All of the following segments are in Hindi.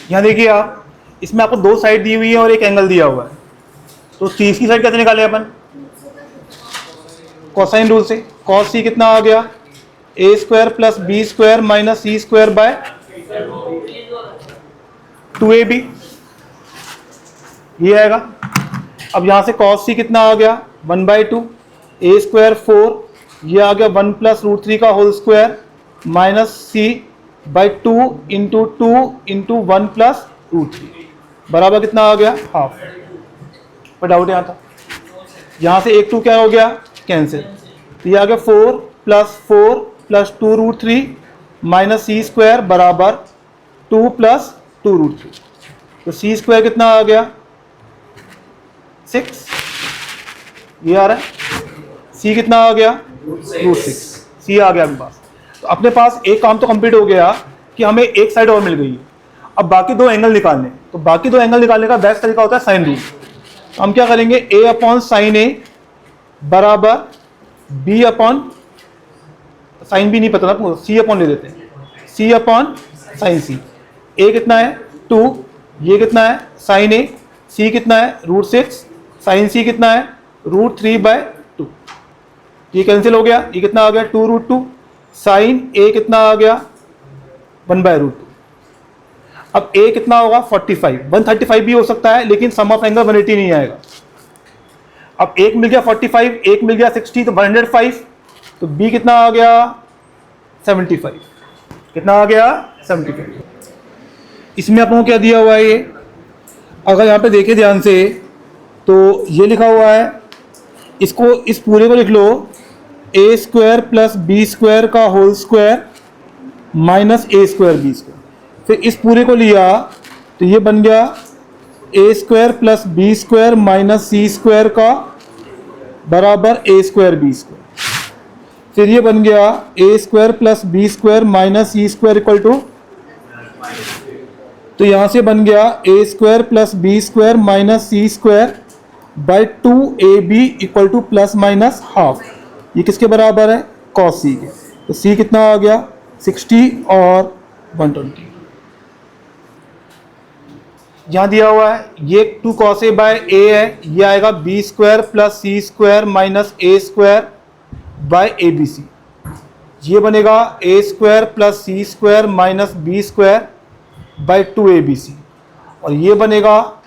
यहाँ देखिए आप, इसमें आपको दो साइड दी हुई है और एक एंगल दिया हुआ है, तो तीस की साइड कैसे निकाले अपन? कोसाइन रूल से। कॉस सी कितना आ गया? A square plus B square minus C square by 2ab, ये आएगा। अब यहां से कॉस सी कितना आ गया? 1/2, ए स्क्वायर 4, ये आ गया 1 प्लस रूट 3 का whole square minus C by 2 into 2 into 1 plus root 3 बराबर कितना आ गया? हाफ। पर डाउट यहाँ था, यहाँ से एक 2 क्या हो गया? कैंसिल। तो ये आ गया 4 plus 2 root 3 minus C square बराबर 2 प्लस 2 रूट 3। तो सी स्क्वायर कितना आ गया? 6, ये आ रहा है। सी कितना आ गया? रूट 6, सी आ गया अपने पास। तो अपने पास एक काम तो कंप्लीट हो गया कि हमें एक साइड और मिल गई है। अब बाकी दो एंगल निकालने, तो बाकी दो एंगल निकालने का बेस्ट तरीका होता है साइन रूल। तो हम क्या करेंगे? ए अपॉन साइन ए बराबर बी अपॉन, साइन बी नहीं पता ना, सी अपॉन ले देते हैं, सी अपॉन साइन सी। ए कितना है? 2, ये कितना है? साइन ए। सी कितना है? रूट 6, साइन सी कितना है? रूट 3/2। ये कैंसिल हो गया, ये कितना आ गया? 2 रूट 2। साइन ए कितना आ गया? 1/√2। अब ए कितना होगा? 45, 135 भी हो सकता है, लेकिन सम ऑफ एंगल 180 नहीं आएगा। अब एक मिल गया 45, एक मिल गया 60, तो 105। तो बी कितना आ गया? 75। कितना आ गया? 75। इसमें आपको क्या दिया हुआ है? ये अगर यहाँ पे देखें ध्यान से, तो ये लिखा हुआ है, इसको, इस पूरे को लिख लो, A square plus B square का whole square minus A square B square. फिर इस पूरे को लिया तो ये बन गया A square plus B square minus C square का बराबर ए स्क्वायर बी स्क्वायर। फिर ये बन गया A square plus B square minus C square equal to, तो यहां से बन गया A square plus B square minus C square by 2ab equal to plus minus half. ये किसके बराबर है? कॉस सी के। तो सी कितना आ गया? 60 और 120। यहाँ दिया हुआ है ये 2 cos a बाय ए है, ये आएगा B square plus C square minus A square by A B C. ये बनेगा A square plus C square minus B square by 2abc। और ये बनेगा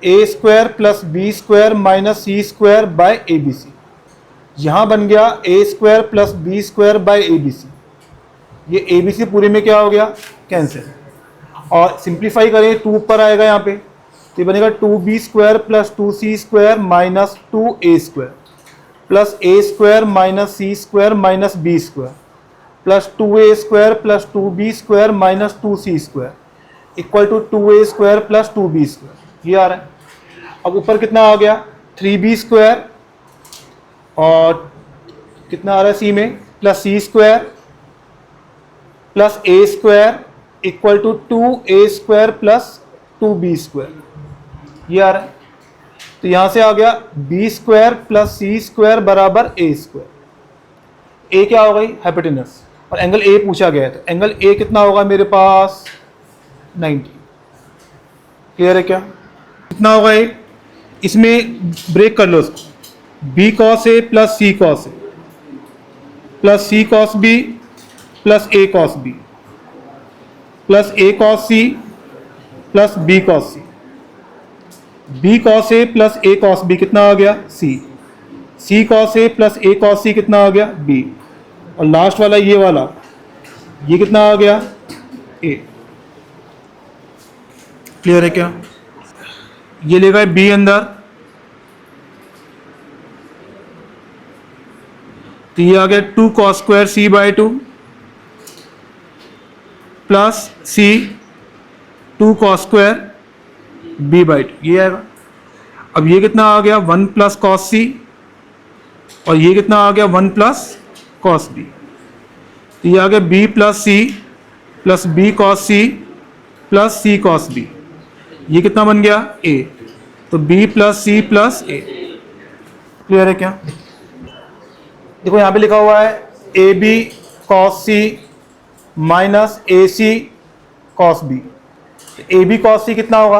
A square plus B square minus C square by A B C. यहाँ बन गया A square plus B square by A B C. ये ए बी सी पूरे में क्या हो गया? कैंसिल। और सिंप्लीफाई करें, 2 ऊपर आएगा यहाँ पे, तो ये बनेगा 2b square plus 2c square minus 2a square plus A square minus C square minus B square plus 2a square plus 2b square minus 2c square equal to 2a square plus 2b square. ये आ रहा है। अब ऊपर कितना आ गया? 3b स्क्वायर और कितना आ रहा है सी में? Plus C square plus A square equal to 2a square plus 2b square. ये आ रहा है। तो यहां से आ गया b square plus C square बराबर a स्क्वायर। a क्या हो गई? हाइपोटेनस, और एंगल a पूछा गया है, तो एंगल a कितना होगा मेरे पास? 90। क्लियर है क्या? कितना होगा ये? इसमें ब्रेक कर लो इसको, b cos a plus c cos a plus c cos b plus a cos b plus a cos c plus b cos c। b cos a plus a cos b कितना आ गया? c। c cos a plus a cos c कितना आ गया? b। और लास्ट वाला ये वाला, ये कितना आ गया? a। क्लियर है क्या? ये ले गए b अंदर, तो ये आ गया 2 cos square c by 2 plus c 2 cos square b by 2, ये आएगा। अब ये कितना आ गया? 1 प्लस कॉस c, और ये कितना आ गया? 1 प्लस कॉस b। तो ये आ गया b plus c plus b cos c plus c cos b। ये कितना बन गया? a। तो b plus c plus a। Clear है क्या? देखो यहाँ पे लिखा हुआ है A B cos C minus A C cos B. A B cos C कितना होगा,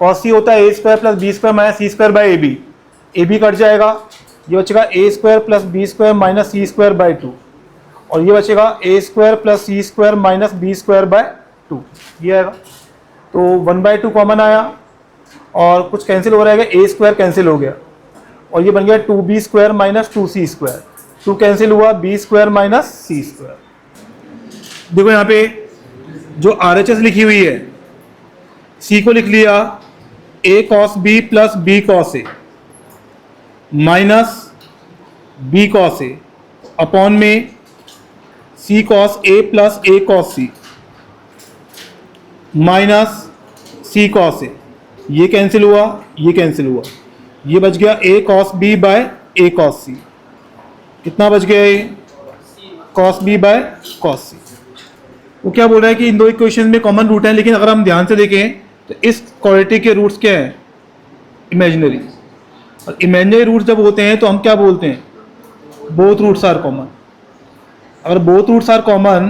कॉस सी होता है A square plus B square minus C square by A B कट जाएगा, ये बचेगा A square plus B square minus C square by 2, और ये बचेगा A square plus C square minus B square by 2, ये आएगा। तो 1/2 कॉमन आया और कुछ कैंसिल हो रहेगा, ए स्क्वायर कैंसिल हो गया और ये बन गया 2b square minus 2c square, 2 cancel हुआ, b square minus c square. देखो यहाँ पे जो RHS लिखी हुई है, c को लिख लिया a cos b plus b cos a minus b cos a upon में c cos a plus a cos c minus c cos a, ये कैंसिल हुआ, ये कैंसिल हुआ, ये बच गया a cos b by a cos c, कितना बच गया ये cos b by cos c। वो क्या बोल रहा है कि इन दो इक्वेशन में कॉमन रूट है, लेकिन अगर हम ध्यान से देखें तो इस क्वाड्रेटिक के रूट्स क्या हैं, इमेजिनरी, और इमेजिनरी रूट्स जब होते हैं तो हम क्या बोलते हैं, बोथ रूट्स आर कॉमन। अगर बोथ रूट्स आर कॉमन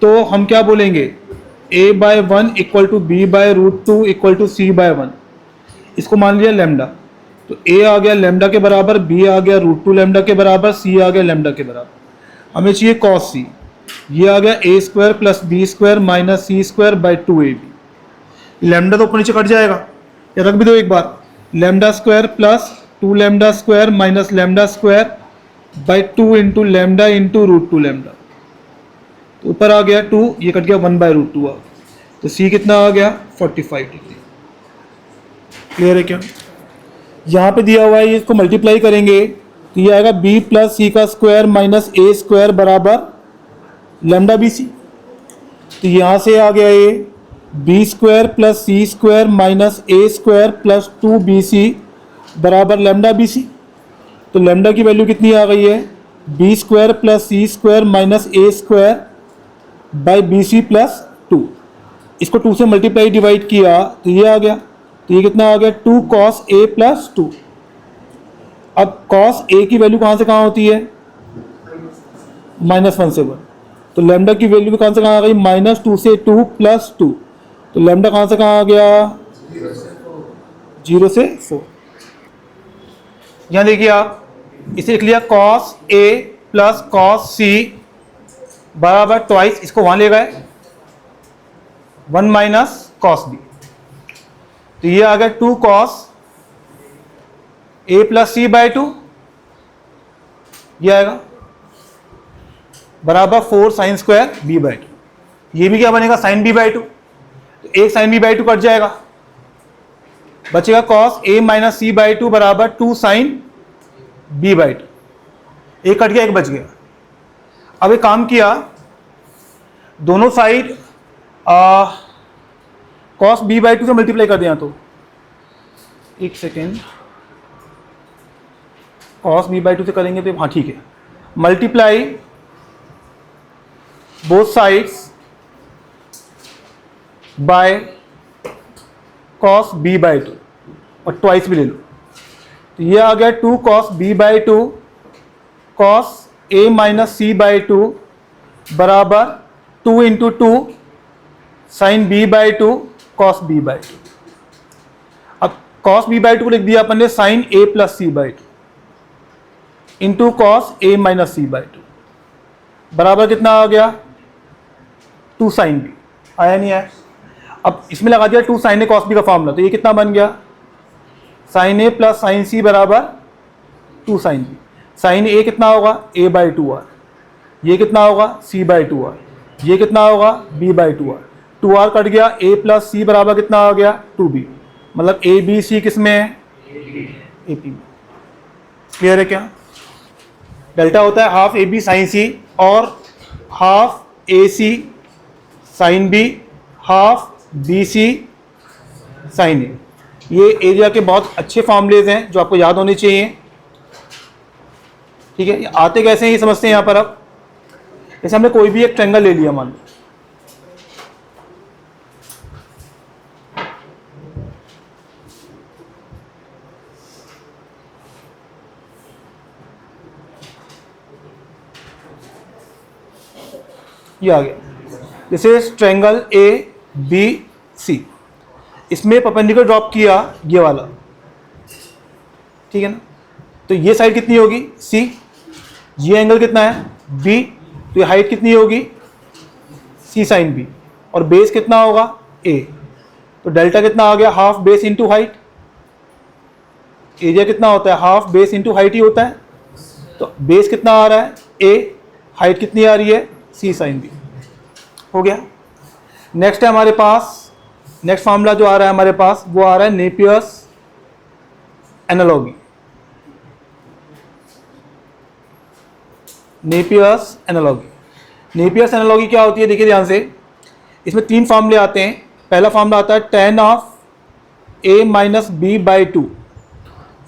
तो हम क्या बोलेंगे, a by 1 equal to B by root 2 equal to C by 1, इसको मान लिया लैम्डा, तो a आ गया लैम्डा के बराबर, b आ गया रूट 2 लैम्डा के बराबर, c आ गया लैम्डा के बराबर। हमें चाहिए cos c, ये आ गया a square plus B square minus C square by 2ab। Lambda तो ऊपर नीचे कट जाएगा, या रख भी दो एक बार, lambda square plus 2 lambda square minus lambda square by 2 into lambda into root 2 lambda, तो ऊपर आ गया 2, ये कट गया 1 बाई रूट 2 आ गया, तो c कितना आ गया 45 डिग्री। क्लियर है क्या? यहाँ पे दिया हुआ है, ये इसको मल्टीप्लाई करेंगे तो ये आएगा b प्लस सी का स्क्वायर माइनस ए स्क्वायर बराबर लैम्डा बी सी, तो यहाँ से आ गया ये B square plus C square minus A square plus 2bc बराबर लैम्डा बी सी। तो लैम्डा की वैल्यू कितनी आ गई है, B square plus C square minus A square by B C plus 2, इसको 2 से मल्टीप्लाई डिवाइड किया तो ये आ गया, तो ये कितना आ गया 2 cos a प्लस 2। अब cos a की वैल्यू कहाँ से कहाँ होती है, -1 से 1, तो लैम्डा की वैल्यू भी कहाँ से कहाँ आ गई, -2 से 2 प्लस 2, तो लैम्डा कहाँ से कहाँ आ गया 0 से 4। यहाँ देखिए आप, इसे लिख लिया cos a plus cos c बराबर ट्वाइस, इसको वहाँ ले गए 1 माइनस cos b, तो ये आ गया 2 cos a plus C by 2, ये आएगा बराबर 4 साइन स्क्वायर b बाई 2, ये भी क्या बनेगा साइन b बाई 2, तो एक साइन b बाई 2 कट जाएगा, बचेगा cos a minus C by 2 बराबर 2 साइन b बाई 2, एक कट गया एक बच गया। अब एक काम किया, दोनों साइड cos b बाई 2 से मल्टीप्लाई कर दिया, तो एक सेकेंड, cos b बाई 2 से करेंगे तो हाँ ठीक है, multiply both sides by cos b by 2 और ट्वाइस भी ले लो, तो ये आ गया 2 cos b by 2 cos a minus C by 2 बराबर 2 into 2 sine b by 2 cos b by 2। अब cos b बाई 2 को लिख दिया अपन ने sine a plus C by 2 into cos a minus C by 2 बराबर कितना आ गया 2 साइन b, आया नहीं आया? अब इसमें लगा दिया 2 साइन a cos b का फॉर्मूला, तो ये कितना बन गया sine a plus sine c बराबर 2 साइन b। साइन a कितना होगा a बाई 2r, ये कितना होगा c बाई 2r, ये कितना होगा b by 2r, 2r cut गया, a प्लस c बराबर कितना आ गया 2b, मतलब a b c किस में है a p में। क्लियर है क्या? डेल्टा होता है half A B sine C और half A C sine B half B C sine A. ये एरिया के बहुत अच्छे फॉर्मूलेज हैं जो आपको याद होने चाहिए। ठीक है, आते कैसे हैं ये समझते हैं यहाँ पर। अब जैसे हमने कोई भी एक ट्रायंगल ले लिया, मान लो ये आ गया, this is triangle A B C. इसमें परपेंडिकुलर ड्रॉप किया ये वाला, ठीक है ना, तो ये साइड कितनी होगी सी, ये एंगल कितना है बी, तो ये हाइट कितनी होगी सी साइन बी, और बेस कितना होगा ए, तो डेल्टा कितना आ गया half base into height, area कितना होता है हाफ बेस इंटू हाइट ही होता है, तो बेस कितना आ रहा है ए, हाइट कितनी आ रही है सी साइन बी, हो गया। नेक्स्ट है हमारे पास, नेक्स्ट फार्मूला जो आ रहा है हमारे पास वो आ रहा है Napier's analogy. Napier's analogy, Napier's analogy क्या होती है देखिए ध्यान से, इसमें तीन फार्मूले आते हैं। पहला फार्मूला आता है tan of a minus B by two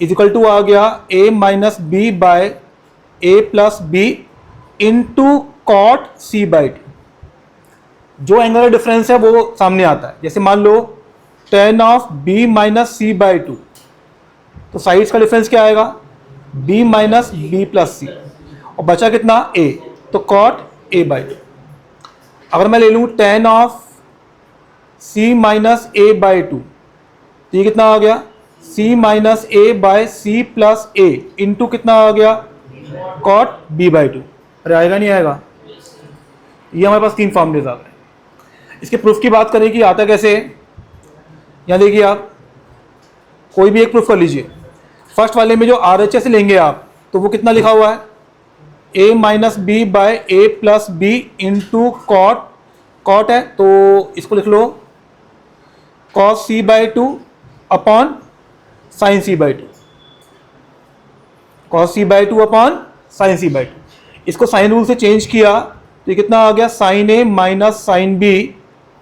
is equal to आ गया a minus B by A plus B into cot C by two. जो एंगुलर डिफरेंस है वो सामने आता है, जैसे मान लो tan of b minus C by two, तो साइड्स का डिफरेंस क्या आएगा b minus B plus C, और बचा कितना a, तो cot a बाई टू। अगर मैं ले लूँ tan of c minus a by two, तो ये कितना आ गया c minus a by c plus a into कितना आ गया cot b बाई टू। अरे आएगा नहीं आएगा, ये हमारे पास तीन फॉर्मूलेज आ गए। इसके प्रूफ की बात करें कि आता कैसे, यहाँ देखिए आप कोई भी एक प्रूफ कर लीजिए। फर्स्ट वाले में जो RHS लेंगे आप, तो वो कितना लिखा हुआ है a minus B by A plus B into cot, cot है तो इसको लिख लो cos c by two upon sine C by two, cos c by two upon sine C by two. इसको साइन रूल से चेंज किया तो ये कितना आ गया sine A minus sine B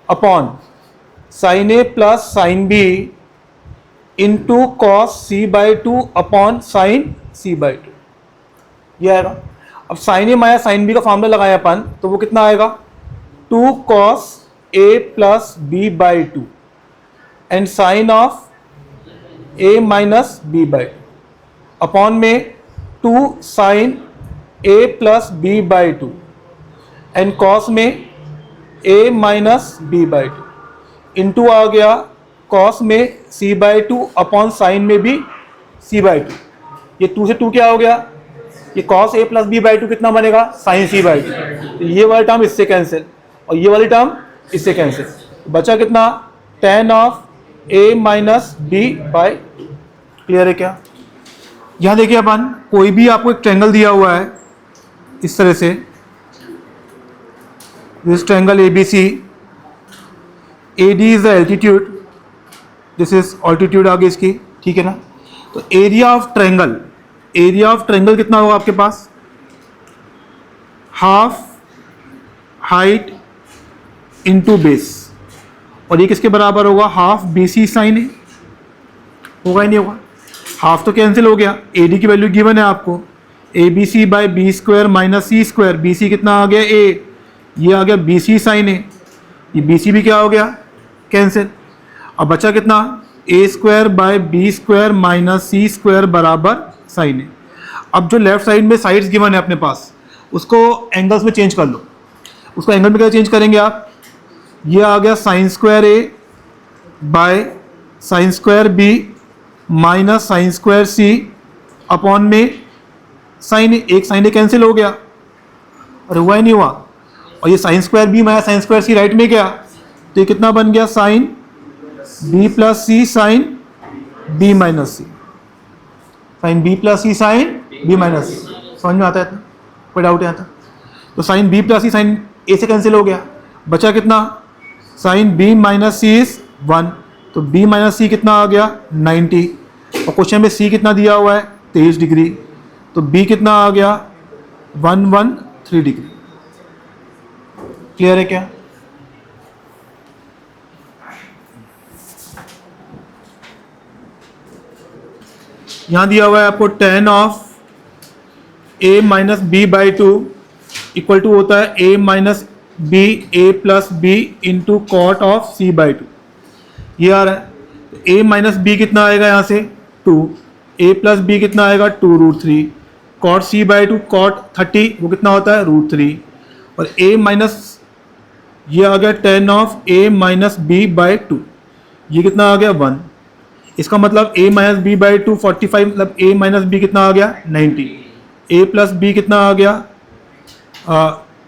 upon sine A plus sine B into cos C by two upon sine C by two, ये आएगा। अब sine A minus sine B का फॉर्मूला लगाए अपन, तो वो कितना आएगा 2 cos a plus B by two and sine of a minus B by two upon में 2 sine a plus B by two and cos में a minus B by two into आ गया कॉस में c by two upon sine में भी c बाई टू। ये 2 से 2 क्या हो गया, ये cos a plus B by two कितना बनेगा साइन c बाई टू, तो ये वाली टर्म इससे कैंसिल और ये वाली टर्म इससे कैंसिल, बचा कितना tan of a minus B by. Clear है क्या? यहाँ देखिए अपन कोई भी आपको एक ट्रायंगल दिया हुआ है इस तरह से, this triangle ABC, AD is the altitude, this is altitude आगे इसकी, ठीक है ना। तो area of triangle, area of triangle कितना होगा आपके पास हाफ हाइट इंटू बेस, और ये किसके बराबर होगा हाफ BC साइन ए, होगा ही नहीं होगा, हाफ तो कैंसिल हो गया। AD की वैल्यू गिवन है आपको ABC by B square minus C square, BC कितना आ गया A, ये आ गया BC साइन ए, ये BC भी क्या हो गया कैंसिल। अब बचा कितना A square by B square minus C square बराबर साइन ए। अब जो लेफ्ट साइड में साइड्स गिवन है अपने पास, उसको एंगल्स में चेंज कर लो। उसको एंगल में क्या चेंज करेंगे आप, ये आ गया sine square A by sine square B minus sine square C upon में साइन ए, एक साइन ए कैंसिल हो गया और हुआ ही नहीं हुआ, और ये sine square B minus sine square C right में गया, तो ये कितना बन गया sine B plus C sine B minus C, sine B plus C sine B minus C. समझ में आता है? कोई डाउट है यहाँ तक? तो sine B plus C sine A से कैंसिल हो गया, बचा कितना sine B minus C is 1, तो बी माइनस सी कितना आ गया 90, और क्वेश्चन में सी कितना दिया हुआ है 23 डिग्री, तो बी कितना आ गया 113 डिग्री। क्लियर है क्या? यहां दिया हुआ है आपको tan of a minus B by two equal to होता है a minus B A plus B into cot of C by two, ये आ रहा है। तो a माइनस बी कितना आएगा यहाँ से 2, a प्लस बी कितना आएगा 2√3, cot C by two cot 30 वो कितना होता है √3, और a माइनस ये आ गया tan of a minus B by two, ये कितना आ गया 1। इसका मतलब a minus B by two 45, मतलब a माइनस बी कितना आ गया 90, a प्लस बी कितना आ गया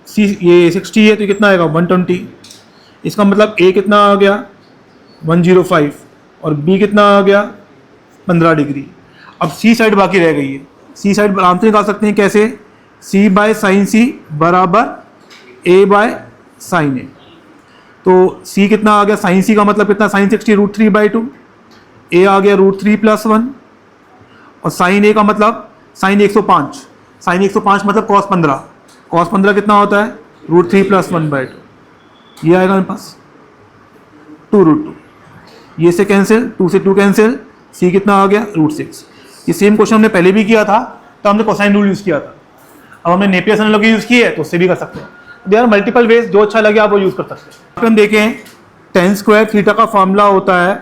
सी ये 60 है तो कितना आएगा 120। इसका मतलब a कितना आ गया 105 और b कितना आ गया 15 डिग्री। अब c साइड बाकी रह गई है, c साइड आराम से निकाल सकते हैं कैसे, c बाय साइन सी बराबर a बाय साइन ए। तो c कितना आ गया साइन सी का मतलब कितना साइन 60 √3/2, a आ गया √3 + 1 और साइन a का मतलब साइन 105, साइन 105 मतलब cos 15, cos 15 कितना होता है √3 + 1/2, ये आएगा मेरे पास 2√2, ये से कैंसिल 2 से 2 कैंसिल, c कितना आ गया √6। ये सेम क्वेश्चन हमने पहले भी किया था तो हमने कोसाइन रूल यूज़ किया था, अब हमने नेपियर्स एनालॉजी यूज़ की है तो उससे भी कर सकते हैं। देयर आर मल्टीपल वेज, जो अच्छा लगे आप वो यूज़ कर सकते हैं। अब हम देखें tan स्क्वायर थीटा का फॉर्मूला होता है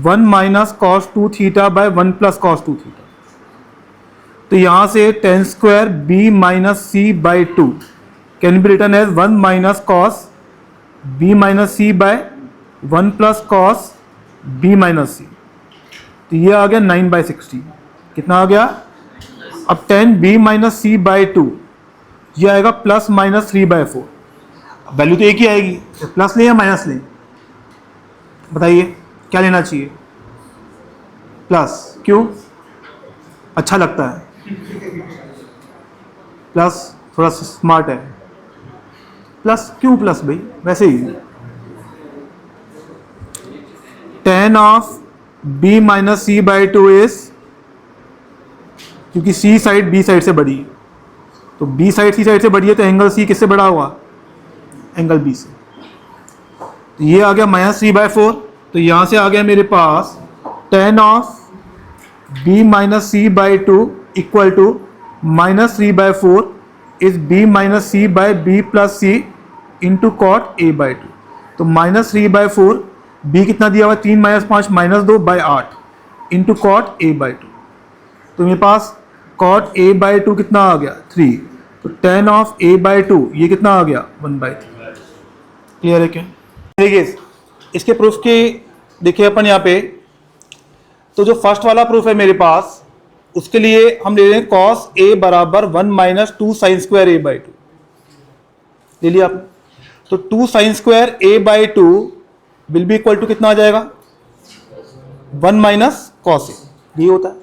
1 minus cos 2 theta by 1 plus cos 2 theta. तो यहाँ से tan square b minus C by 2 can be written as 1 minus cos b minus C by 1 plus cos b minus C. तो ये आ गया 9/60, कितना आ गया। अब tan b minus C by 2 ये आएगा प्लस माइनस 3/4, वैल्यू तो एक ही आएगी, तो प्लस लें या माइनस लें, बताइए क्या लेना चाहिए, प्लस, क्यों, अच्छा लगता है, प्लस थोड़ा स्मार्ट है, प्लस क्यों प्लस भाई, वैसे ही tan of b minus C by 2 is, क्योंकि c साइड b साइड से बड़ी है तो b साइड c साइड से बड़ी है तो एंगल c किससे बड़ा हुआ, एंगल b से। तो ये आ गया -3/4, तो यहाँ से आ गया मेरे पास tan of b minus C by 2 equal to -3/4 is b minus C by b plus C into cot a/2। तो -3/4, b कितना दिया हुआ 3 - 5 -2/8 इंटू कॉट a/2। तो मेरे पास कॉट a/2 कितना आ गया 3, तो tan ऑफ a/2 ये कितना आ गया 1/3। क्लियर है क्या। देखिए इसके प्रूफ के देखिए अपन यहाँ पे, तो जो फर्स्ट वाला प्रूफ है मेरे पास उसके लिए हम ले रहे हैं cos a बराबर 1 माइनस 2 साइन स्क्वायर a/2 ले लिया आपने। तो 2 sine square a/2 will be equal to कितना आ जाएगा 1 माइनस cos a, ये होता है।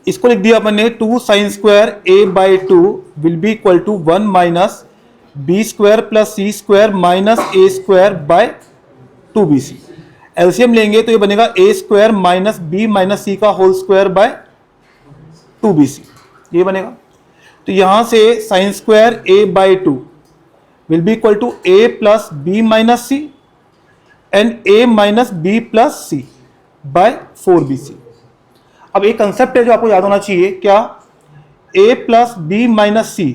इसको लिख दिया अपन ने 2 sine square a/2 will be equal to 1 minus b square plus c square minus a square by 2bc। LCM लेंगे तो ये बनेगा a स्क्वायर माइनस b माइनस c का होल स्क्वायर बाय 2bc, ये बनेगा। तो यहां से sine square a/2 will be equal to a plus b minus c and a minus b plus c by 4bc। अब एक कंसेप्ट है जो आपको याद होना चाहिए, क्या, a plus b minus c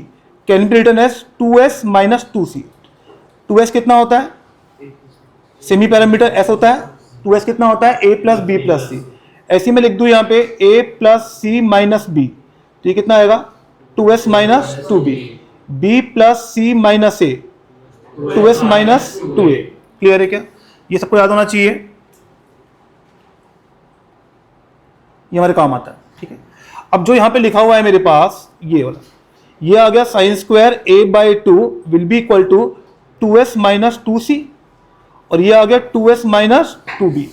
can be written as 2s minus 2c। 2s कितना होता है, सेमी पैरामीटर s होता है, 2s कितना होता है a plus b plus c। ऐसे में लिख दूं यहाँ पे a plus c minus b, तो ये कितना आएगा 2s minus 2b, b plus c minus a 2s minus 2a। Clear है क्या, ये सबको याद होना चाहिए, ये हमारे काम आता है, ठीक है। अब जो यहाँ पे लिखा हुआ है मेरे पास ये वाला, ये आ गया sine square a/2 will be equal to 2s minus 2c और ये आ गया 2s minus 2b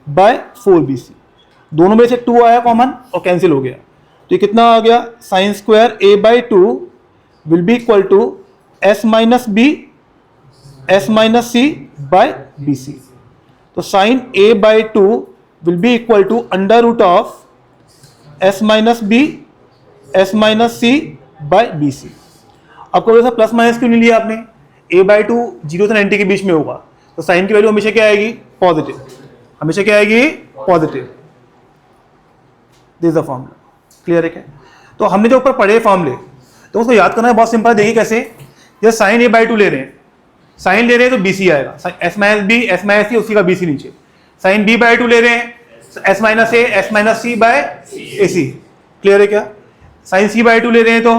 bye 4bc। दोनों में से 2 आया कॉमन और कैंसिल हो गया, तो ये कितना आ गया sine square a/2 will be equal to s minus b s minus c by bc। तो sine a/2 will be equal to under root of s minus b s minus c by bc। आपको वैसा प्लस माइनस क्यों नहीं लिया आपने, a/2 0 से 90 के बीच में होगा तो साइन की वैल्यू हमेशा क्या आएगी पॉजिटिव, हमेशा क्या आएगी positive. This is the formula. Clear है क्या। तो हमने जो ऊपर पढ़े फॉर्मूले तो उसको याद करना है, बहुत सिंपल है। देखिए कैसे, जैसे साइन a/2 ले रहे हैं, साइन ले रहे हैं तो bc आएगा, s minus b s minus c उसी का bc नीचे। साइन b/2 ले रहे हैं s minus a s minus c by ac। Clear है क्या। साइन c/2 ले रहे हैं तो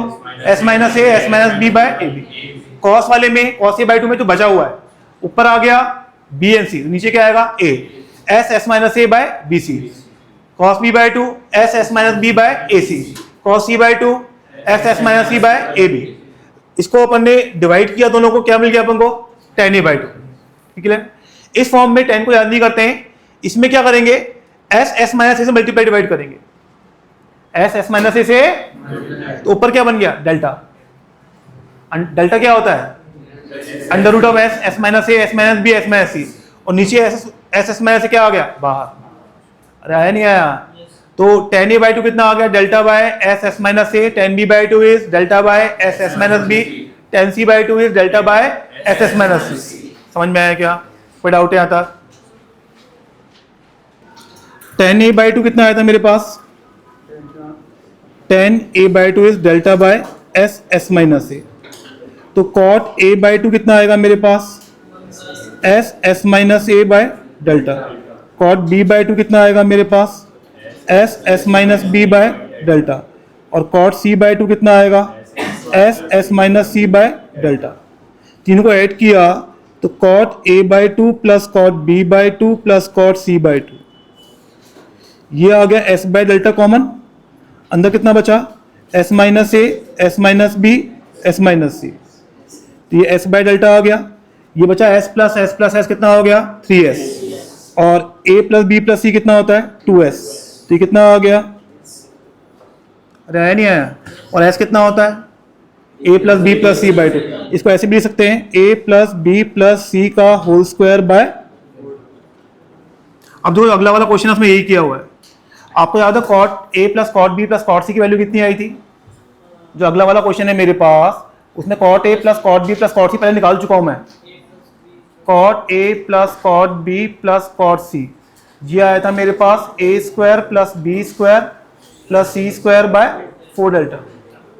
s minus a s minus b by ab। Cos वाले में cos a/2 में तो बचा हुआ है ऊपर आ गया बी एंड सी, नीचे क्या आएगा A, S S minus A by B C, cos B by two S S minus B by A C, cos C by two S S minus C by A B. इसको अपन ने डिवाइड किया, दोनों को क्या मिल गया अपन को, tan a बाय टू। ठीक है, इस फॉर्म में tan को याद नहीं करते हैं, इसमें क्या करेंगे, एस एस माइनस ए से मल्टीप्लाई डिवाइड करेंगे, एस एस माइनस ए से, तो ऊपर क्या बन गया डेल्टा, डेल्टा क्या होता है under root of S S minus A S minus B S minus C, और नीचे एस एस माइनस से क्या आ गया बाहर, अरे आया नहीं आया, तो tan a बाय टू कितना आ गया, delta by S S minus A, tan b by two is delta by S S minus B, tan c by two is delta by S S minus C. समझ में आया क्या, कोई डाउट है यहाँ तक? tan a बाय टू कितना आया था मेरे पास, tan a by two is delta by S S minus A, तो cot a बाय टू कितना आएगा मेरे पास, S S minus A by delta, cot b by two कितना आएगा मेरे पास, S S minus B by delta, और cot c बाय टू कितना आएगा, S S minus C by delta. तीनों को ऐड किया तो cot a by two plus cot b by two plus cot c by to, ये आ गया s बाय डेल्टा कॉमन, अंदर कितना बचा, s minus A S minus B S minus C, तो ये s बाय डेल्टा आ गया, ये बचा s प्लस s कितना हो गया 3s, और a plus B plus C कितना होता है 2s, तो ये कितना आ गया, अरे आया नहीं आया, और s कितना होता है a plus B plus C by two, इसको ऐसे भी लिख सकते हैं a plus B plus C का होल स्क्वायर बाय। अब जो अगला वाला क्वेश्चन है उसमें यही किया हुआ है, आपको याद है cot a plus cot b plus cot c की वैल्यू कितनी आई थी, जो अगला वाला क्वेश्चन है मेरे पास उसमें cot a plus cot b plus cot c पहले निकाल चुका हूं मैं, cot a plus cot b plus cot c, ये आया था मेरे पास a square plus B square plus C square by 4 delta,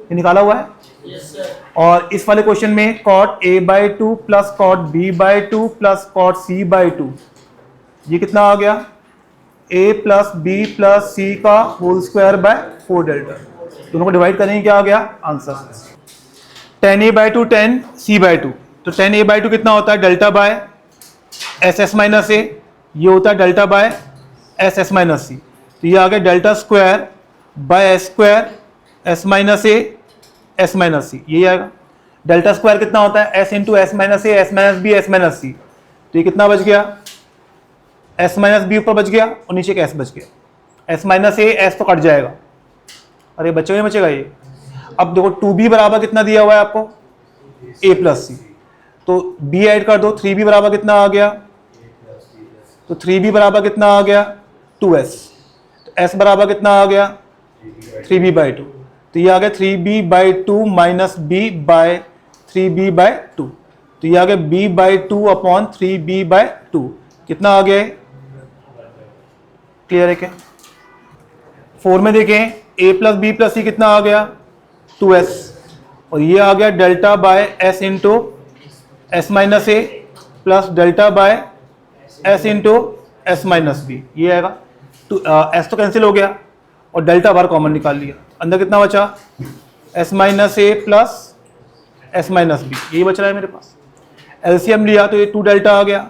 ये निकाला हुआ है। और इस वाले क्वेश्चन में cot a by two plus cot b by two plus cot c by to, ये कितना आ गया, a plus B plus C का होल स्क्वायर बाय 4 डेल्टा, दोनों को डिवाइड करेंगे क्या आ गया answer, tan a by two tan c by two, तो tan a बाय टू कितना होता है delta by S S minus A, ये होता है delta by S S minus C, तो ये आ गया delta square by S square S minus A S minus C, यही आएगा। डेल्टा स्क्वायर कितना होता है S into S minus A S minus B S minus C, तो ये कितना बच गया, एस माइनस बी ऊपर बच गया और नीचे का एस बच गया, एस माइनस ए एस तो कट जाएगा, अरे बचेगा नहीं बचेगा ये। अब देखो 2b बराबर कितना दिया हुआ है आपको, a प्लस सी, तो b ऐड कर दो, 3b बराबर कितना आ गया, तो 3b बराबर कितना आ गया 2s, तो s बराबर कितना आ गया 3b बाई टू, तो ये आ गया 3b by two minus b by 3b by two, तो ये आ गया b by two upon 3b by two, कितना आ गया, क्लियर है क्या? 4 में देखें a plus B plus C कितना आ गया 2s, और ये आ गया delta by s into S minus A plus delta by s into S minus B, ये आएगा, तो s तो कैंसिल हो गया और डेल्टा बार कॉमन निकाल लिया, अंदर कितना बचा s minus A plus S minus B, यही बच रहा है मेरे पास। एलसीएम लिया तो ये 2 डेल्टा आ गया,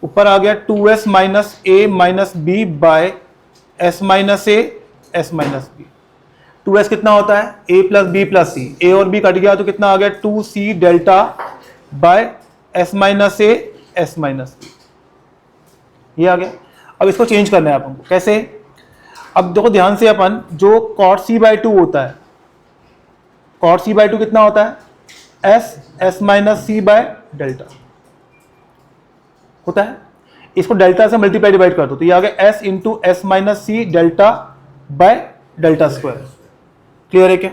ऊपर आ गया 2s minus A minus B by S minus A S minus B, 2s कितना होता है a plus B plus C, A और बी कट गया तो कितना आ गया 2c delta by S minus A S minus B, ये आ गया। अब इसको चेंज करना है अपन को, कैसे? अब देखो ध्यान से, अपन जो cot c बाय टू होता है, cot c बाय टू कितना होता है s S minus C by delta होता है, इसको डेल्टा से मल्टीप्लाई डिवाइड कर दो तो ये आ गया s into S minus C delta by delta square, clear है क्या?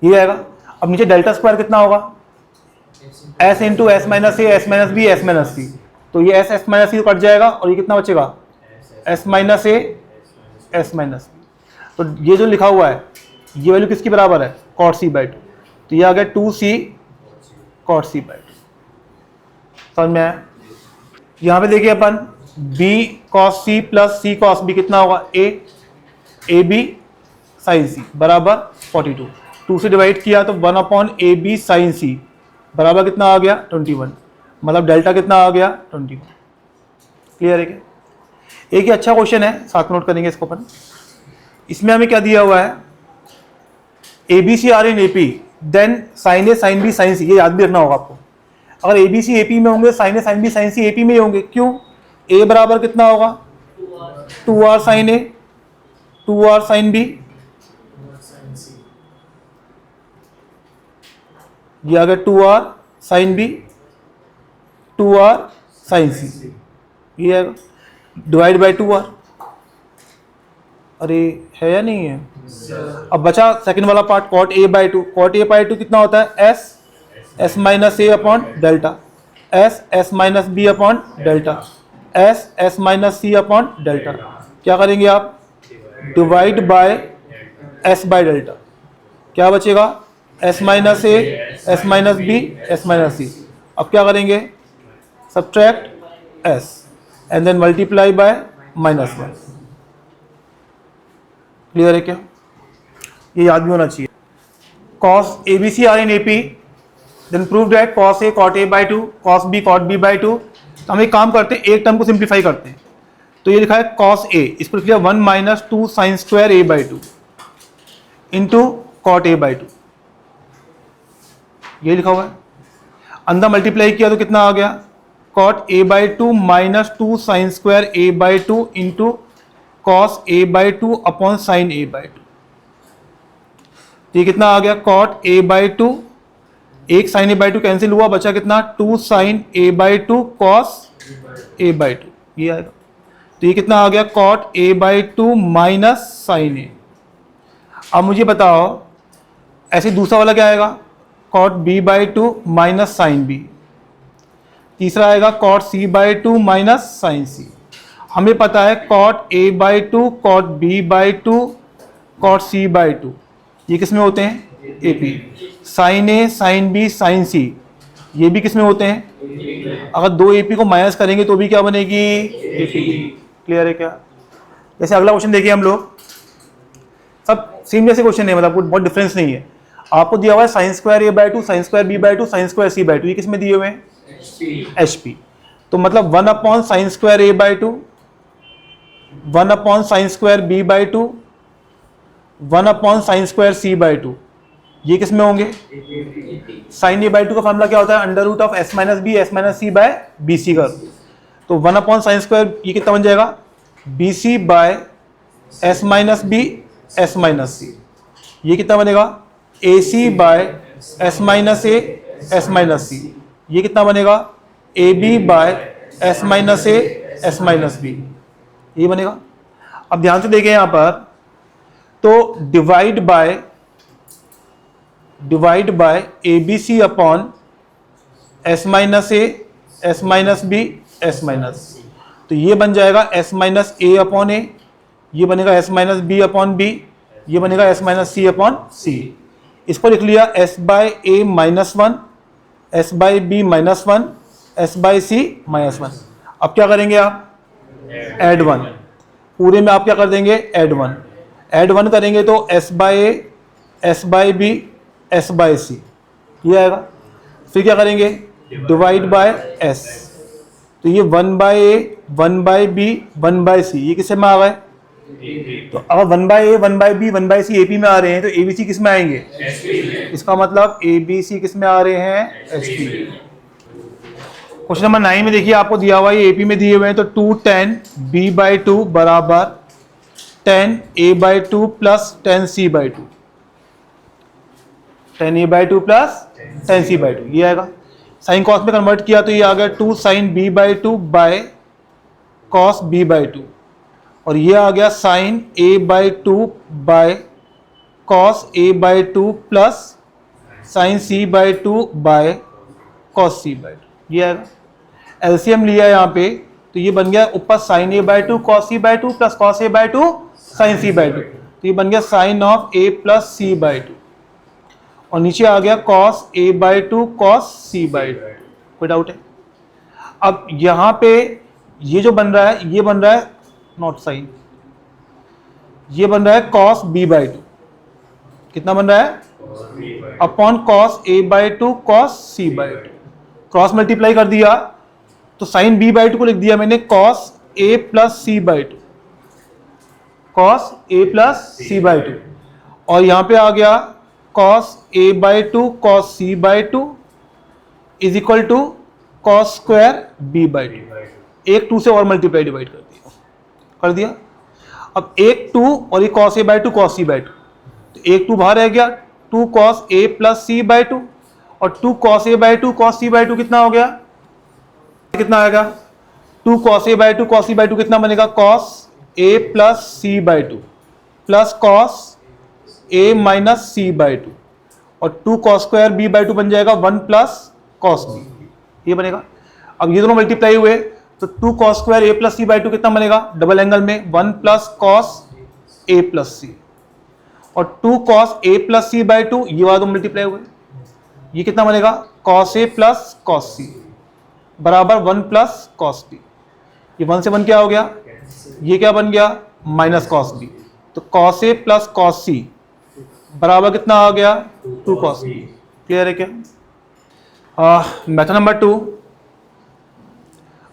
ये आएगा। अब नीचे डेल्टा स्क्वायर कितना होगा s into S minus A S minus B S minus C, तो ये s एस माइनस सी कट जाएगा और ये कितना बचेगा s minus A S minus B, तो ये जो लिखा हुआ है ये वैल्यू किसकी बराबर है cot c बाय टू, तो ये आ गया 2c cot c by to, समझ में आया? यहाँ पे देखिए अपन b cos c plus c cos b कितना होगा a b sin c बराबर 42, 2 से डिवाइड किया तो 1 अपॉन ए बी साइन सी, बराबर कितना आ गया 21, मतलब डेल्टा कितना आ गया 21। क्लियर है क्या? एक ही अच्छा क्वेश्चन है, साथ में नोट करेंगे इसको अपन। इसमें हमें क्या दिया हुआ है, A B C are in AP then sine A sine B sine C, ये याद भी रखना होगा आपको। अगर ए बी सी एपी में होंगे, sine A sine B sine C AP में ही होंगे। क्यों? ए बराबर कितना होगा 2r साइन ए 2r साइन बी, ये आ गया 2r sine B 2r sign C, ये आएगा डिवाइड बाई 2r। अरे है या नहीं है? अब बचा सेकंड वाला part, cot A by two. Cot A by two कितना होता है S S minus A upon delta, S minus B upon delta, S minus C upon delta. क्या करेंगे आप? Divide by S by delta. क्या बचेगा? S minus A S minus B S minus C. अब क्या करेंगे? Subtract S and then multiply by minus one. Clear है क्या? ये याद भी होना चाहिए। Cos A B C are in A P then prove that cos A cot A by two cos B cot B by two. तो हम एक काम करते हैं, एक टर्म को सिंप्लीफाई करते हैं। तो ये लिखा है कॉस ए, इसको लिख लिया 1 minus 2 sine square A by two into cot A by two, ये लिखा हुआ है। अंदर मल्टीप्लाई किया तो कितना आ गया? Cot A by two minus 2 sine square A by two into cos A by two upon sine A by two. ये कितना आ गया? कॉट ए बाई टू, एक sine A by two cancel हुआ, बचा कितना? 2 sine A by two cos A by two, ये आएगा। तो ये कितना आ गया? Cot A by two minus sine A. अब मुझे बताओ ऐसे दूसरा वाला क्या आएगा? Cot B by two minus sine B. तीसरा आएगा cot C by two minus sine C. हमें पता है cot A by two cot B by two cot C by two, ये किस में होते हैं? A P. Sine A sine B sine C, ये भी किस में होते हैं? अगर दो ए पी को माइनस करेंगे तो भी क्या बनेगी? A P. क्लियर है क्या? जैसे अगला क्वेश्चन देखिए हम लोग, सब सेम जैसे क्वेश्चन है, मतलब बहुत डिफरेंस नहीं है। आपको दिया हुआ है sine square A by two sine square B by two sine square C by two, ये किस में दिए हुए हैं? H P. तो मतलब 1 upon sine square A by two 1 upon sine square B by two 1 upon sine square C by two, ये किस में होंगे? साइन ए बाई टू का फॉर्मूला क्या होता है? Under root of S minus C by B सी का। तो 1 अपॉन साइन स्क्वायर ये कितना बन जाएगा? B C by S minus B S minus C, ये कितना बनेगा? A C by S minus A S minus C, ये कितना बनेगा? A B by S minus A S minus B, ये बनेगा। अब ध्यान से देखें यहां पर, तो divide by A B C upon S minus A S minus B S minus, तो ये बन जाएगा S minus A upon A, ये बनेगा S minus B upon B, ये बनेगा S minus C upon C. इसको लिख लिया S by A minus one S by B minus one S by C minus one. अब क्या करेंगे आप? एड वन, पूरे में आप क्या कर देंगे? एड वन करेंगे तो S by A S by B S by C, ये आएगा। फिर क्या करेंगे? डिवाइड बाय एस, तो ये 1 बाय ए 1 बाय बी 1 बाय सी, ये किससे में आ गए? तो अगर 1 बाय ए 1 बाय बी 1 बाय सी एपी में आ रहे हैं तो एबीसी किस में आएंगे? इसका मतलब एबीसी किस में आ रहे हैं? एचपी। क्वेश्चन नंबर 9 में देखिए, आपको दिया हुआ है एपी में दिए हुए हैं, तो 2 10 बी बाई टू बराबर 10 A by two plus 10 C by two, 10 A by two plus 10 C by two, ये आएगा। साइन कॉस में कन्वर्ट किया तो ये आ गया 2 sine B by two by cos B by two, और ये आ गया sine A by two by cos A by two plus sine C by two by cos C by two, ये आएगा। एलसीएम लिया यहाँ पे तो ये बन गया ऊपर sine A by two cos C by two plus cos A by two sine C by two, तो ये बन गया sine of A plus C by two, और नीचे आ गया cos A by two cos C by two. कोई डाउट है? अब यहाँ पे ये जो बन रहा है, ये बन रहा है नॉट साइन, ये बन रहा है कॉस बी बाई टू, कितना बन रहा है? Upon cos A by two cos C by two. Cross multiply कर दिया तो साइन बी बाई टू को लिख दिया मैंने cos A plus C by two, cos A plus C by two. और यहां पे आ गया cos A by two cos C by two is equal to cos square B by two. एक 2 से और मल्टीप्लाई डिवाइड कर दिया। अब एक 2 और ये cos A by two cos C by two, तो एक 2 बाहर रह गया, 2 cos A plus C by two, और 2 cos A by two cos C by two कितना हो गया, कितना आएगा 2 cos A by two cos C by two कितना बनेगा, cos A plus C by two plus cos A minus C by two, और 2 cos square B by to बन जाएगा 1 प्लस कॉस बी, ये बनेगा। अब ये दोनों मल्टीप्लाई हुए तो 2 cos square A plus C by two कितना बनेगा, डबल एंगल में 1 plus cos A plus C, और 2 cos A plus C by two, ये वाला दो मल्टीप्लाई हुए, ये कितना बनेगा, cos A plus cos C बराबर 1 प्लस कॉस बी। ये 1 से 1 क्या हो गया, ये क्या बन गया, माइनस कॉस बी। तो cos A plus cos C बराबर कितना आ गया, 2 कॉस बी। क्लियर है क्या? मेथड नंबर 2,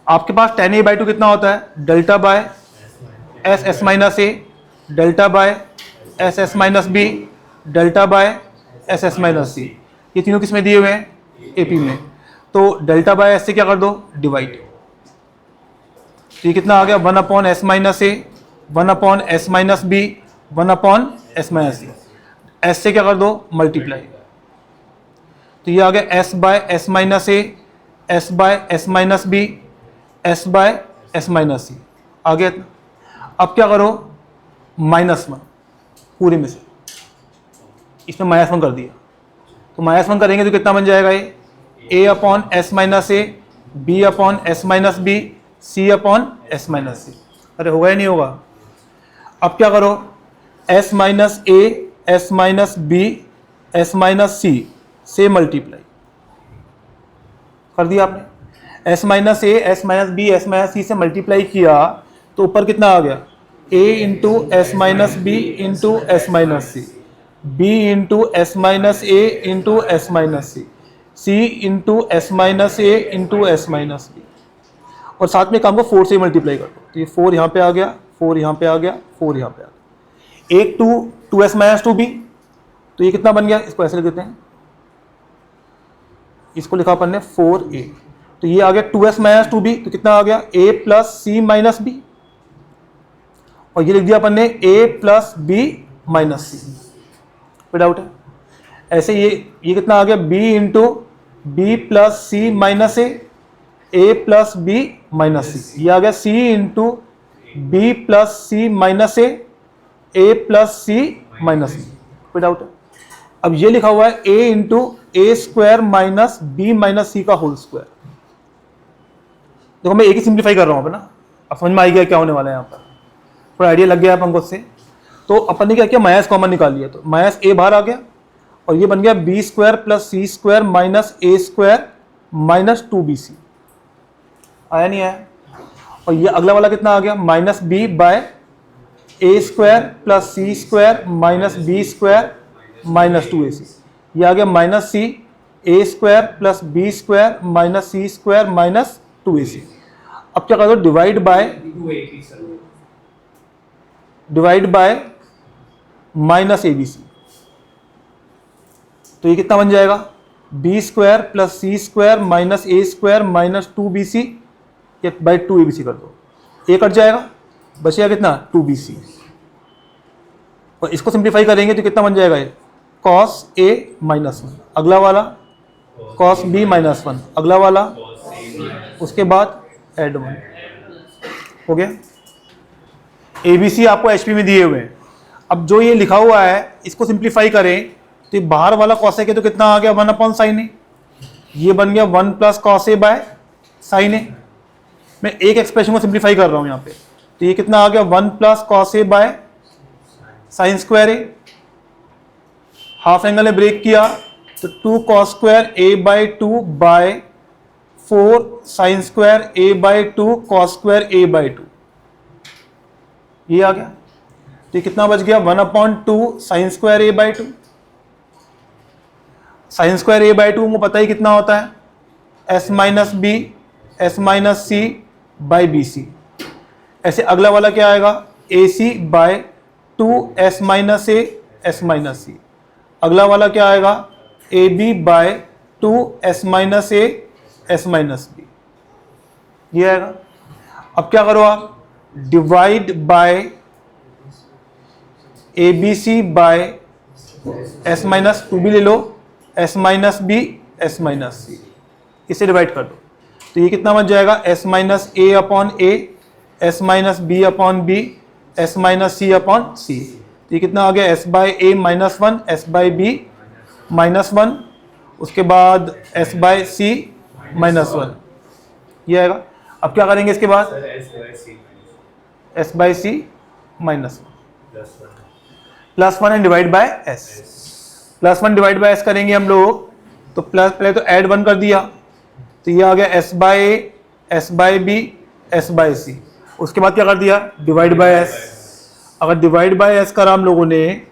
आपके पास tan a बाई टू कितना होता है, delta by S S minus A, delta by S S minus B, delta by S S minus C. ये तीनों किस में दिए हुए हैं, एपी में। तो डेल्टा बाय एस से क्या कर दो, डिवाइड। तो ये कितना आ गया, 1 upon S minus A, 1 upon S minus B, 1 upon S minus C. S से क्या कर दो, मल्टीप्लाई। तो ये आ गया S by S minus A, S by S minus B, S by S minus C आ गया। अब क्या करो, -1 पूरे में से, इसमें -1 कर दिया, तो -1 करेंगे तो कितना बन जाएगा, ये A upon S minus A, B upon S minus B, C upon S minus C. अरे होगा या नहीं होगा? अब क्या करो, S minus A, S minus B, S minus C से मल्टीप्लाई कर दिया आपने। S minus A, S minus B, S minus C से मल्टीप्लाई किया तो ऊपर कितना आ गया, A into S minus B into S minus C, B into S minus A into S minus C, C into S minus A into S minus B. और साथ में काम को 4 से मल्टीप्लाई कर दो, तो ये 4 यहाँ पे आ गया, 4 यहाँ पे आ गया, 4 यहाँ पे आ गया। एक 2s माइनस 2b, तो ये कितना बन गया, इसको ऐसे लिख देते हैं, इसको लिखा अपन ने 4a। तो ये आ गया 2s माइनस 2b, तो कितना आ गया, a plus C minus B, और ये लिख दिया अपन ने a plus B minus C. कोई डाउट है? ऐसे ये कितना आ गया, b into B plus C minus A plus B minus C. ये आ गया c into B plus C minus A plus C minus C. कोई डाउट है? अब ये लिखा हुआ है a into A square minus B minus C का होल स्क्वायर। देखो मैं एक ही सिंप्लीफाई कर रहा हूँ ना, अब समझ में आ गया क्या होने वाला है, यहाँ पर थोड़ा आइडिया लग गया है अपन को से। तो अपन ने क्या किया, माइनस कॉमन निकाल लिया, तो माइनस ए बाहर आ गया और ये बन गया B square plus C square minus A square minus 2bc। आया नहीं आया? और ये अगला वाला कितना आ गया, minus B by A square plus C square minus B square minus 2ac। ये आ गया minus C A square plus B square minus C square minus 2ac। अब क्या कर दो, डिवाइड बाय माइनस abc। तो ये कितना बन जाएगा, B square plus C square minus A square minus 2bc, या बाई 2abc कर दो, ए कट जाएगा, बचेगा कितना 2bc। और इसको सिंप्लीफाई करेंगे तो कितना बन जाएगा, ये cos a माइनस 1, अगला वाला cos b माइनस 1, अगला वाला, उसके बाद एड 1। हो गया? ABC आपको HP में दिए हुए हैं। अब जो ये लिखा हुआ है इसको सिंप्लीफाई करें तो बाहर वाला cos a के तो कितना आ गया, 1 अपॉन साइन ए, ये बन गया 1 plus cos a by sine A. मैं एक एक्सप्रेशन को सिंप्लीफाई कर रहा हूं यहाँ पे, तो ये कितना आ गया, 1 plus cos a by sine square A. Half angle ने ब्रेक किया तो 2 cos square a by 2 by 4 sine square a by 2 cos square a by 2, ये आ गया। तो कितना बच गया, 1 upon 2 sine square a by 2। Sine square A by two हमको पता ही कितना होता है, S minus B S minus C by B सी। ऐसे अगला वाला क्या आएगा, A C by two S minus A S minus C. अगला वाला क्या आएगा, A B by two S minus A S minus B, ये आएगा। अब क्या करो आप, divide by A B C by S minus two भी ले लो, S minus B S minus C, इसे डिवाइड कर दो तो ये कितना बच जाएगा, S minus A upon A S minus B upon B S minus C upon C. तो ये कितना आ गया, S by A minus one S by B minus one, उसके बाद S by C minus one, ये आएगा। अब क्या करेंगे इसके बाद, S by C minus one plus one and divide by S, plus one divide by S करेंगे हम लोग तो प्लस, पहले तो ऐड वन कर दिया तो ये आ गया S by A S by B S by C, उसके बाद क्या कर दिया, डिवाइड बाय एस। अगर डिवाइड बाय एस करा हम लोगों ने,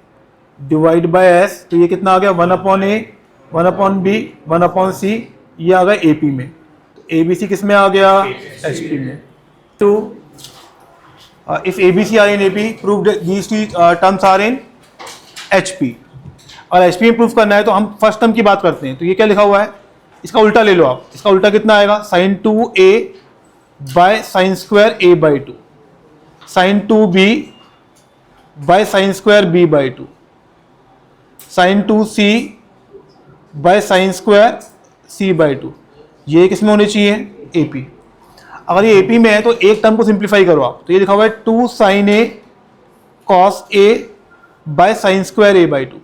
डिवाइड बाय एस, तो ये कितना आ गया, one upon A one upon B one upon C, ये आ गया ए पी में। तो ए बी सी किस में आ गया, एच पी में। तो if A B C are in A P, prove these two terms are in H P. और एच पी में प्रूव करना है तो हम फर्स्ट टर्म की बात करते हैं। तो ये क्या लिखा हुआ है, इसका उल्टा ले लो आप, इसका उल्टा कितना आएगा, sine two A by sine square A by two, sine two B by sine square B by two, sine two C by sine square C by two. ये किस में होनी चाहिए, ए पी। अगर ये ए पी में है तो एक टर्म को सिंप्लीफाई करो आप, तो ये लिखा हुआ है two sine A cos A by sine square A by two.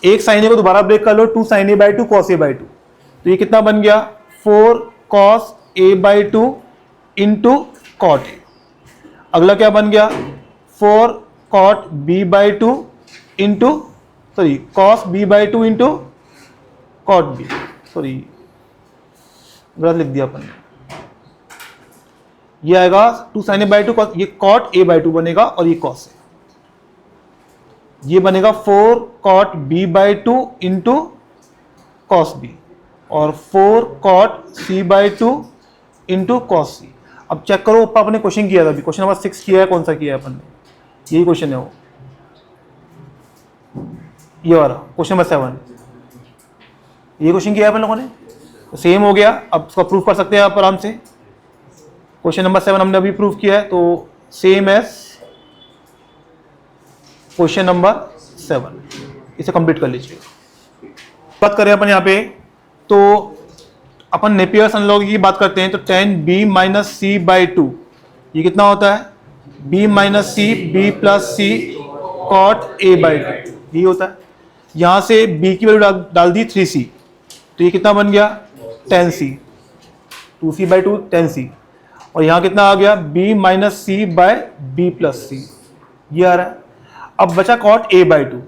एक साइन ए को दोबारा ब्रेक कर लो, two sine A by two cos A by two, तो ये कितना बन गया, four cos A by two into cot A. अगला क्या बन गया, four cot B by two into sorry cos B by two into cot B, sorry गलत लिख दिया अपन ने, ये आएगा two sine A by two, ये कॉट ए बाई टू बनेगा और ये कॉस ए, ये बनेगा four cot B by two into cos B और four cot C by two into cos C. अब चेक करो, ऊपर आपने क्वेश्चन किया था अभी, क्वेश्चन नंबर 6 किया है, कौन सा किया है अपन ने, यही क्वेश्चन है वो, ये वाला क्वेश्चन नंबर 7, ये क्वेश्चन किया है अपन लोगों ने, तो सेम हो गया। अब उसका प्रूफ कर सकते हैं आप आराम से। क्वेश्चन नंबर 7 हमने अभी प्रूफ किया है, तो सेम एज क्वेश्चन नंबर 7, इसे कंप्लीट कर लीजिए। बात करें अपन यहाँ पे, तो अपन नेपियर्स एनालॉजी की बात करते हैं, तो tan B minus C by two, ये कितना होता है, B minus C B plus C cot A by two, ये होता है। यहाँ से b की वैल्यू डाल दी 3c, तो ये कितना बन गया, 10c, 2c by two 10c, और यहाँ कितना आ गया, b minus C by B plus C, ये आ रहा है। अब बचा कॉट ए बाई टू,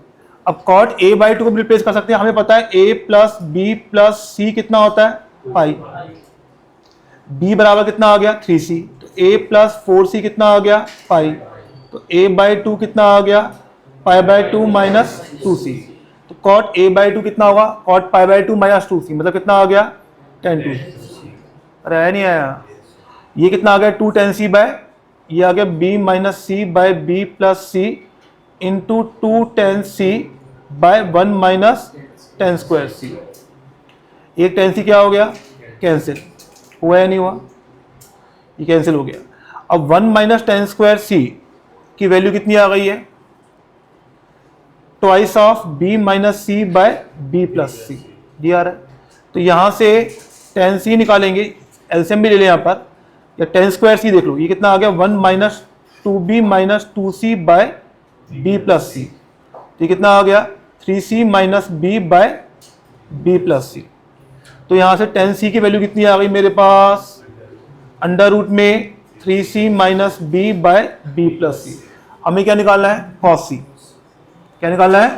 अब कॉट ए बाई टू को रिप्लेस कर सकते हैं, हमें पता है a plus B plus C कितना होता है, पाई, b बराबर कितना आ गया, 3c, तो a प्लस 4c कितना आ गया, पाई, तो a बाई टू कितना आ गया, पाई बाई टू माइनस 2c, तो कॉट a बाई टू कितना होगा, cot pi by two minus 2c, मतलब कितना आ गया, 10 2। अरे आया नहीं आया, ये कितना आ गया, 2 10c बाय, ये आ गया b minus C by B plus C into 2 10c by 1 minus 10 square C. एक 10c क्या हो गया, कैंसिल हुआ या नहीं हुआ, ये कैंसिल हो गया। अब 1 माइनस 10 स्क्वायर सी की वैल्यू कितनी आ गई है, twice of b minus C by B plus C, ये आ रहा है। तो यहाँ से 10c निकालेंगे, एलसीएम भी ले लें यहाँ पर, या 10 स्क्वायर सी देख लो, ये कितना आ गया, 1 minus 2b minus 2c by B plus C, ये कितना आ गया, 3c minus B by B plus C. तो यहाँ से 10c की वैल्यू कितनी आ गई मेरे पास, अंडर रूट में 3c minus B by B plus C. हमें क्या निकालना है, कॉस सी, क्या निकालना है।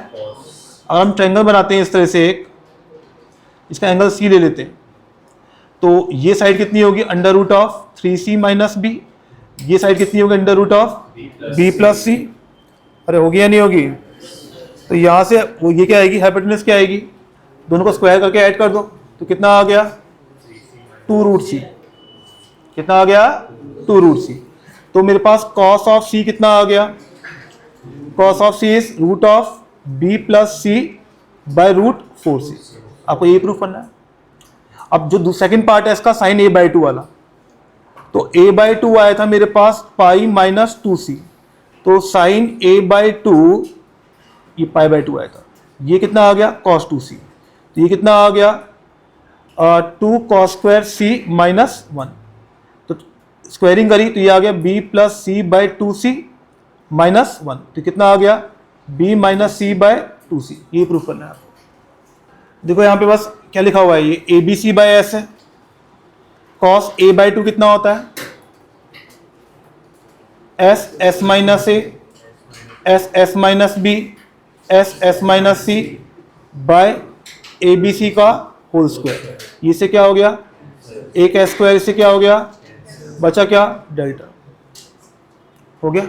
अगर हम ट्रायंगल बनाते हैं इस तरह से, एक इसका एंगल सी ले लेते हैं, तो ये साइड कितनी होगी, under root of 3c minus B, ये साइड कितनी होगी, under root of B plus C. अरे होगी या नहीं होगी, तो यहाँ से वो ये क्या आएगी, हाइपोटेन्यूज क्या आएगी, दोनों को स्क्वायर करके ऐड कर दो तो कितना आ गया 2√c। कितना आ गया 2√c। तो मेरे पास cos ऑफ c कितना आ गया, cos of c is root of b plus c by √4c। आपको ये प्रूफ करना है। अब जो सेकंड पार्ट है इसका sin a/2 वाला, तो a/2 आया था मेरे पास पाई माइनस 2c, तो sin a/2 ये पाई/2 आया था, ये कितना आ गया cos 2c, तो ये कितना आ गया 2 cos स्क्वायर c माइनस 1, तो स्क्वायरिंग करी तो ये आ गया b plus c by 2c minus 1, तो कितना आ गया b minus c by 2c। ये प्रूफ करना है आपको। देखो यहाँ पे बस क्या लिखा हुआ है, ये abc बाय s है, cos a/2 कितना होता है s minus a s minus b s minus c by abc का होल स्क्वायर। ये से क्या हो गया एक s स्क्वायर, इससे क्या हो गया बचा क्या डेल्टा हो गया।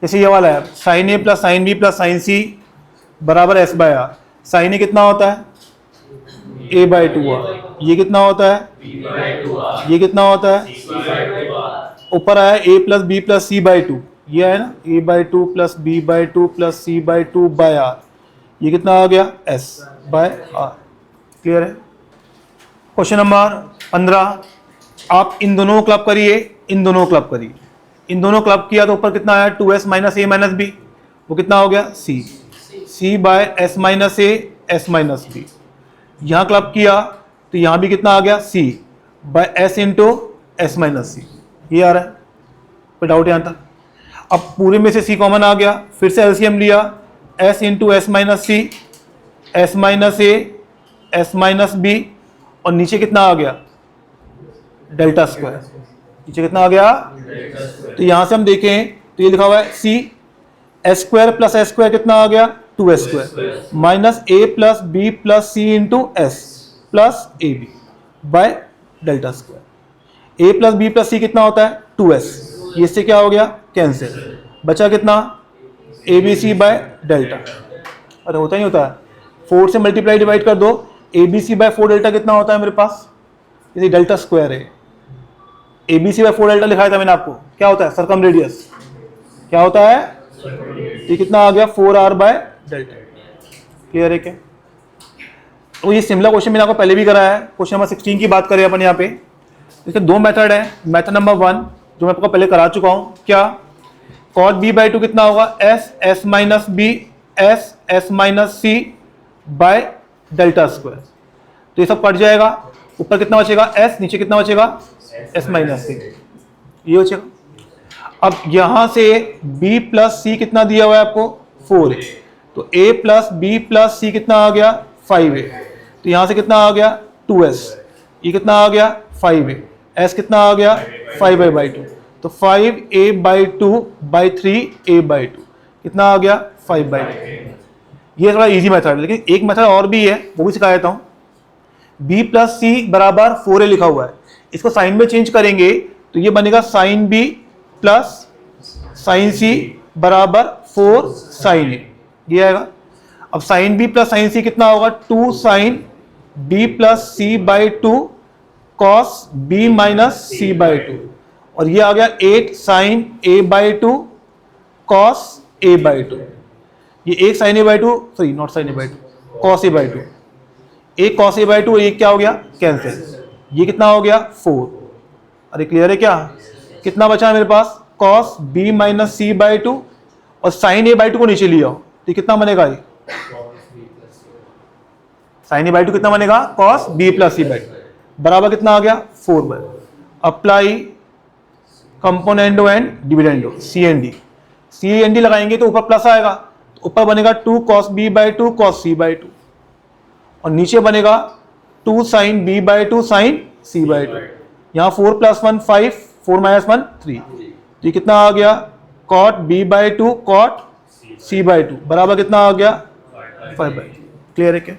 जैसे ये वाला है sine a plus sine b plus sine c बराबर s by r। Sine a कितना होता है a/2r, ये कितना होता है ये कितना होता है, ऊपर आया a plus b plus c by 2, ये है ना a/2 plus b/2 plus c/2 bye r, ये कितना आ गया s बाय r। क्लियर है। क्वेश्चन नंबर 15, आप इन दोनों को क्लब करिए, इन दोनों को क्लब करिए, इन दोनों क्लब किया तो ऊपर कितना आया 2s minus a minus b, वो कितना हो गया c by s minus a s minus b। यहाँ क्लब किया तो यहाँ भी कितना आ गया c by s into s minus c। ये आ रहा है, कोई डाउट यहाँ तक। अब पूरे में से c कॉमन आ गया, फिर से एलसीएम लिया s into s minus c s minus a s minus b, और नीचे कितना आ गया डेल्टा स्क्वायर, नीचे कितना आ गया। तो यहां से हम देखें तो ये लिखा हुआ है c s square plus s square कितना आ गया 2s square minus a plus b plus c into s plus A B by delta square. a plus b plus c कितना होता है 2s, ये इससे क्या हो गया कैंसिल, बचा कितना abc बाय डेल्टा। अरे होता नहीं होता है, 4 से मल्टीप्लाई डिवाइड कर दो, abc बाय 4 डेल्टा कितना होता है मेरे पास, ये डेल्टा स्क्वायर है। abc बाय 4 डेल्टा लिखाया था मैंने आपको, क्या होता है सर्कम रेडियस, क्या होता है, ये कितना आ गया 4r बाय डेल्टा। क्लियर है क्या। तो ये सिमिलर क्वेश्चन मैंने आपको पहले भी कराया है। क्वेश्चन नंबर 16 की बात करें अपन यहाँ पे, इसके दो मेथड है। मेथड नंबर 1 जो मैं आपको पहले करा चुका हूँ, क्या cot b/2 कितना होगा s minus b s minus c bye delta square. तो ये सब कट जाएगा, ऊपर कितना बचेगा s, नीचे कितना बचेगा s माइनस c, ये बचेगा। अब यहां से b प्लस c कितना दिया हुआ है आपको 4a, तो a plus b plus c कितना आ गया 5a, तो यहां से कितना आ गया 2s, ये कितना आ गया 5a, s कितना आ गया 5a/2, तो 5a/2 बाई 3a/2 कितना आ गया 5/2। ये थोड़ा इजी मेथड है, लेकिन एक मेथड और भी है वो भी सिखा देता हूं। b प्लस c बराबर 4a लिखा हुआ है, इसको साइन में चेंज करेंगे तो ये बनेगा sine b plus sine c बराबर 4 साइन a, ये आएगा। अब sine b plus sine c कितना होगा 2 sine b plus c by 2 cos b minus c by 2, और ये आ गया 8 साइन a/2 कॉस a/2। ये एक sine a/2, sorry not sine a/2, cos a/2, एक कॉस a/2, एक क्या हो गया कैंसिल, ये कितना हो गया 4। अरे क्लियर है क्या, कितना बचा है मेरे पास cos b minus c by 2, और साइन a/2 को नीचे लिया हो तो कितना बनेगा, ये साइन a/2 कितना बनेगा cos b plus c by 2 बराबर कितना आ गया 4। Apply componendo and dividendo C and D लगाएंगे तो ऊपर प्लस आएगा, तो ऊपर बनेगा 2 cos b by 2 cos c by 2, और नीचे बनेगा 2 sine b by 2 sine c by 2। यहाँ 4 प्लस 1 5, 4 माइनस 1 3, तो ये कितना आ गया cot b by 2 cot c by 2 बराबर कितना आ गया 5/2। क्लियर है क्या।